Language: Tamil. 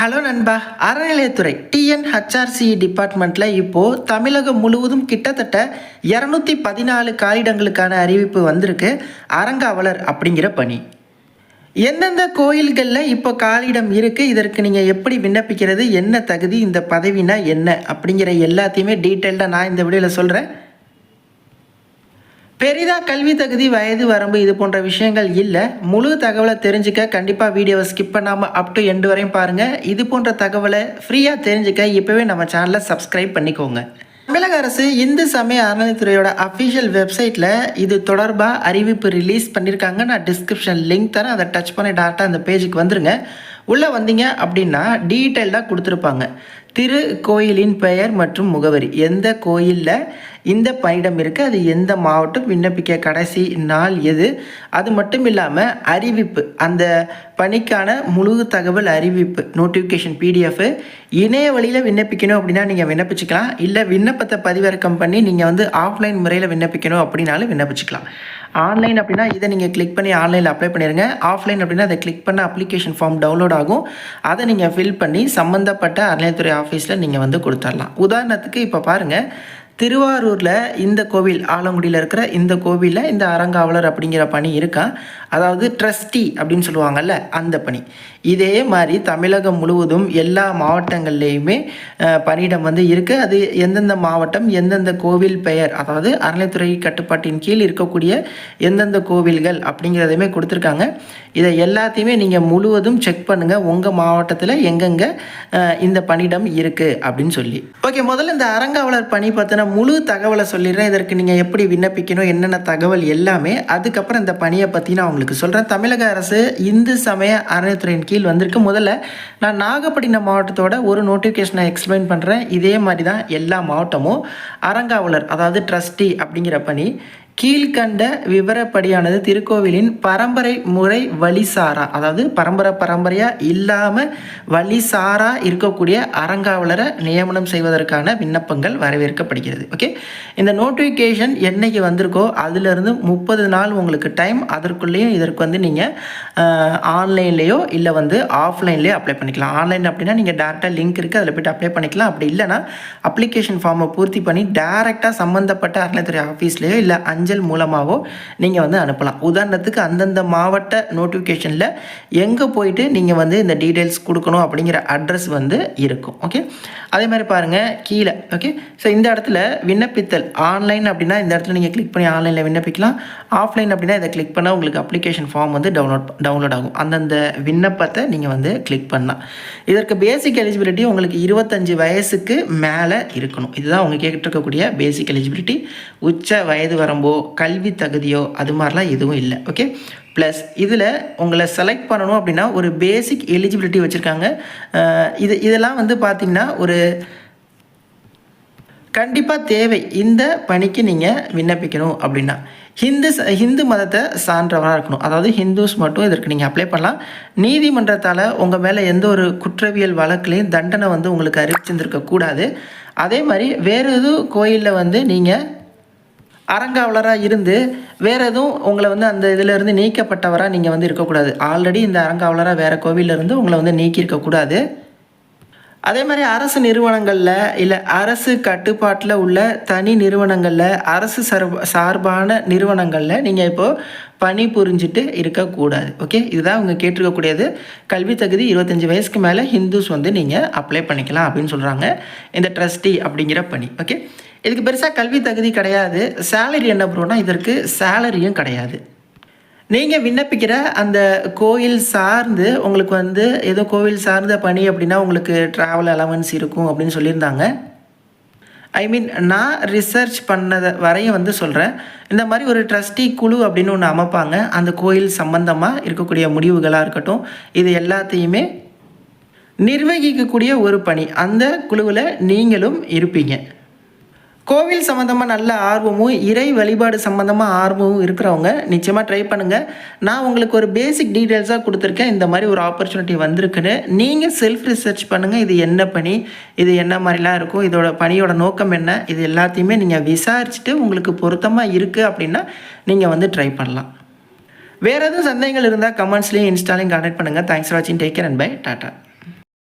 ஹலோ நண்பா, அறநிலையத்துறை டிஎன்ஹெச்ஆர்சி டிபார்ட்மெண்ட்டில் இப்போது தமிழகம் முழுவதும் கிட்டத்தட்ட 214 காலிடங்களுக்கான அறிவிப்பு வந்திருக்கு. அறங்காவலர் அப்படிங்கிற பணி எந்தெந்த கோயில்களில் இப்போ காலிடம் இருக்குது, இதற்கு நீங்கள் எப்படி விண்ணப்பிக்கிறது, என்ன தகுதி, இந்த பதவினா என்ன அப்படிங்கிற எல்லாத்தையுமே டீட்டெயில்டாக நான் இந்த வீடியோவில் சொல்கிறேன். பெரிதாக கல்வி தகுதி, வயது வரம்பு இது போன்ற விஷயங்கள் இல்லை. முழு தகவலை தெரிஞ்சுக்க கண்டிப்பாக வீடியோவை ஸ்கிப் பண்ணாமல் அப் டு எண்டு வரையும் பாருங்கள். இது போன்ற தகவலை ஃப்ரீயாக தெரிஞ்சுக்க இப்போவே நம்ம சேனலை சப்ஸ்கிரைப் பண்ணிக்கோங்க. தமிழக அரசு இந்து சமய அறநிலையத்துறையோட அஃபிஷியல் வெப்சைட்டில் இது தொடர்பாக அறிவிப்பு ரிலீஸ் பண்ணியிருக்காங்க. நான் டிஸ்கிரிப்ஷன் லிங்க் தரேன், அதை டச் பண்ணி டேரெக்டாக அந்த பேஜுக்கு வந்துருங்க. உள்ளே வந்தீங்க அப்படின்னா டீட்டெயில்டாக கொடுத்துருப்பாங்க. திருக்கோயிலின் பெயர் மற்றும் முகவரி, எந்த கோயிலில் இந்த பணியிடம் இருக்குது, அது எந்த மாவட்டம், விண்ணப்பிக்க கடைசி நாள் எது, அது மட்டும் இல்லாமல் அறிவிப்பு, அந்த பணிக்கான முழு தகவல் அறிவிப்பு நோட்டிஃபிகேஷன் பிடிஎஃப் இணைய வழியில் விண்ணப்பிக்கணும் அப்படின்னா நீங்கள் விண்ணப்பிச்சுக்கலாம். இல்லை விண்ணப்பத்தை பதிவிறக்கம் பண்ணி நீங்கள் ஆஃப்லைன் முறையில் விண்ணப்பிக்கணும் அப்படின்னாலும் விண்ணப்பிச்சுக்கலாம். ஆன்லைன் அப்படின்னா இதை நீங்கள் கிளிக் பண்ணி ஆன்லைனில் அப்ளை பண்ணிடுங்க. ஆஃப்லைன் அப்படின்னா அதை கிளிக் பண்ண அப்ளிகேஷன் ஃபார்ம் டவுன்லோட் ஆகும். அதை நீங்கள் ஃபில் பண்ணி சம்மந்தப்பட்ட அறநிலையத்துறை ஆஃபீஸில் நீங்கள் கொடுத்துடலாம். உதாரணத்துக்கு இப்போ பாருங்கள், திருவாரூரில் இந்த கோவில், ஆலங்குடியில் இருக்கிற இந்த கோவிலில் இந்த அறங்காவலர் அப்படிங்கிற பணி இருக்கா, அதாவது ட்ரஸ்டி அப்படின்னு சொல்லுவாங்கள்ல, அந்த பணி. இதே மாதிரி தமிழகம் முழுவதும் எல்லா மாவட்டங்கள்லேயுமே பணியிடம் இருக்குது. அது எந்தெந்த மாவட்டம், எந்தெந்த கோவில் பெயர், அதாவது அறநிலையத்துறை கட்டுப்பாட்டின் கீழ் இருக்கக்கூடிய எந்தெந்த கோவில்கள் அப்படிங்கிறதையுமே கொடுத்துருக்காங்க. இதை எல்லாத்தையுமே நீங்கள் முழுவதும் செக் பண்ணுங்கள், உங்கள் மாவட்டத்தில் எங்கெங்கே இந்த பணியிடம் இருக்குது அப்படின்னு சொல்லி. ஓகே, முதல்ல இந்த அறங்காவலர் பணி பற்றின முழு தகவலை சொல்லிடுறேன். இதற்கு நீங்கள் எப்படி விண்ணப்பிக்கணும், என்னென்ன தகவல் எல்லாமே. அதுக்கப்புறம் இந்த பணியை பற்றி நான் உங்களுக்கு சொல்கிறேன். தமிழக அரசு இந்து சமய அறநிலையத்துறையின் கீழ் வந்திருக்கு. முதல்ல நான் நாகப்பட்டினம் மாவட்டத்தோட ஒரு நோட்டிஃபிகேஷனை எக்ஸ்பிளைன் பண்ணுறேன். இதே மாதிரி தான் எல்லா மாவட்டமும் அறங்காவலர், அதாவது ட்ரஸ்டி அப்படிங்கிற பணி கீழ்கண்ட விவரப்படியானது திருக்கோவிலின் பரம்பரை முறை வழிசாரா, அதாவது பரம்பரையாக இல்லாமல் வழிசாரா இருக்கக்கூடிய அறங்காவலரை நியமனம் செய்வதற்கான விண்ணப்பங்கள் வரவேற்கப்படுகிறது. ஓகே, இந்த நோட்டிஃபிகேஷன் என்னைக்கு வந்திருக்கோ அதிலிருந்து 30 நாள் உங்களுக்கு டைம். அதற்குள்ளேயும் இதற்கு நீங்கள் ஆன்லைன்லேயோ இல்லை ஆஃப்லைன்லேயோ அப்ளை பண்ணிக்கலாம். ஆன்லைன் அப்படின்னா நீங்கள் டேரெக்டாக லிங்க் இருக்குது, அதில் போய்ட்டு அப்ளை பண்ணிக்கலாம். அப்படி இல்லைனா அப்ளிகேஷன் ஃபார்மை பூர்த்தி பண்ணி டேரெக்டாக சம்மந்தப்பட்ட அறநிலையத்துறை ஆஃபீஸ்லேயோ இல்லை அஞ்சல் மூலமாகவோ நீங்கள் அனுப்பலாம். உதாரணத்துக்கு அந்தந்த மாவட்ட நோட்டிஃபிகேஷனில் எங்கே போயிட்டு நீங்கள் இந்த டீட்டெயில்ஸ் கொடுக்கணும் அப்படிங்கிற அட்ரஸ் இருக்கும். ஓகே, அதே மாதிரி பாருங்கள் கீழே. ஓகே, ஸோ இந்த இடத்துல விண்ணப்பித்தல் ஆன்லைன் அப்படின்னா இந்த இடத்துல நீங்கள் கிளிக் பண்ணி ஆன்லைனில் விண்ணப்பிக்கலாம். ஆஃப்லைன் அப்படின்னா இதை கிளிக் பண்ணால் உங்களுக்கு அப்ளிகேஷன் ஃபார்ம் டவுன்லோட் ஆகும். அந்தந்த விண்ணப்பத்தை நீங்கள் கிளிக் பண்ணலாம். இதற்கு பேசிக் எலிஜிபிலிட்டி உங்களுக்கு 25 வயசுக்கு மேலே இருக்கணும். இதுதான் அவங்க கேட்டிருக்கக்கூடிய பேசிக் எலிஜிபிலிட்டி. உச்ச வயது வரம்போ கல்வி தகுதியோ அது மாதிரிலாம் எதுவும் இல்லை. ஓகே, ப்ளஸ் இதில் உங்களை செலக்ட் பண்ணணும் அப்படின்னா ஒரு பேசிக் எலிஜிபிலிட்டி வச்சுருக்காங்க. இதெல்லாம் பார்த்திங்கன்னா ஒரு கண்டிப்பாக தேவை. இந்த பணிக்கு நீங்கள் விண்ணப்பிக்கணும் அப்படின்னா ஹிந்து மதத்தை சான்றவராக இருக்கணும். அதாவது ஹிந்துஸ் மட்டும் இதற்கு நீங்கள் அப்ளை பண்ணலாம். நீதிமன்றத்தால் உங்கள் மேலே எந்த ஒரு குற்றவியல் வழக்குலையும் தண்டனை உங்களுக்கு அறிவிச்சிருந்துருக்கக்கூடாது. அதே மாதிரி வேறு எதுவும் கோயிலில் நீங்கள் அறங்காவலராக இருந்து வேறு எதுவும் உங்களை அந்த இதிலேருந்து நீக்கப்பட்டவராக நீங்கள் இருக்கக்கூடாது. ஆல்ரெடி இந்த அறங்காவலராக வேறு கோவிலிருந்து உங்களை நீக்கியிருக்கக்கூடாது. அதே மாதிரி அரசு நிறுவனங்களில் இல்லை அரசு கட்டுப்பாட்டில் உள்ள தனி நிறுவனங்களில், அரசு சார்பான நிறுவனங்களில் நீங்கள் இப்போது பணி புரிஞ்சிட்டு இருக்கக்கூடாது. ஓகே, இதுதான் அவங்க கேட்டிருக்கக்கூடியது. கல்வி தகுதி 25 வயசுக்கு மேலே ஹிந்துஸ் நீங்கள் அப்ளை பண்ணிக்கலாம் அப்படின்னு சொல்கிறாங்க இந்த ட்ரஸ்டி அப்படிங்கிற பணி. ஓகே, இதுக்கு பெருசாக கல்வி தகுதி கிடையாது. சேலரி என்ன ப்ரோனா, இதற்கு சேலரியும் கிடையாது. நீங்கள் விண்ணப்பிக்கிற அந்த கோயில் சார்ந்து உங்களுக்கு ஏதோ கோவில் சார்ந்த பணி அப்படின்னா உங்களுக்கு ட்ராவல் அலவன்ஸ் இருக்கும் அப்படின்னு சொல்லியிருந்தாங்க. நான் ரிசர்ச் பண்ணதை வரையும் சொல்கிறேன். இந்த மாதிரி ஒரு ட்ரஸ்டி குழு அப்படின்னு ஒன்று அமைப்பாங்க. அந்த கோயில் சம்பந்தமாக இருக்கக்கூடிய முடிவுகளாக இருக்கட்டும், இது எல்லாத்தையுமே நிர்வகிக்கக்கூடிய ஒரு பணி. அந்த குழுவில் நீங்களும் இருப்பீங்க. கோவில் சம்மந்தமாக நல்ல ஆர்வமும் இறை வழிபாடு சம்மந்தமாக ஆர்வமும் இருக்கிறவங்க நிச்சயமாக ட்ரை பண்ணுங்கள். நான் உங்களுக்கு ஒரு பேசிக் டீட்டெயில்ஸாக கொடுத்துருக்கேன். இந்த மாதிரி ஒரு ஆப்பர்ச்சுனிட்டி வந்திருக்குன்னு நீங்கள் செல்ஃப் ரிசர்ச் பண்ணுங்கள். இது என்ன பணி, இது என்ன மாதிரிலாம் இருக்கும், இதோட பணியோட நோக்கம் என்ன, இது எல்லாத்தையுமே நீங்கள் விசாரிச்சுட்டு உங்களுக்கு பொருத்தமாக இருக்குது அப்படின்னா நீங்கள் ட்ரை பண்ணலாம். வேறு எதுவும் சந்தேகங்கள் இருந்தால் கமெண்ட்ஸ்லேயும் இன்ஸ்டாலையும் கான்டாக்ட் பண்ணுங்கள். தேங்க்ஸ் ஃபார் வாட்சிங். Take care and bye. Tata.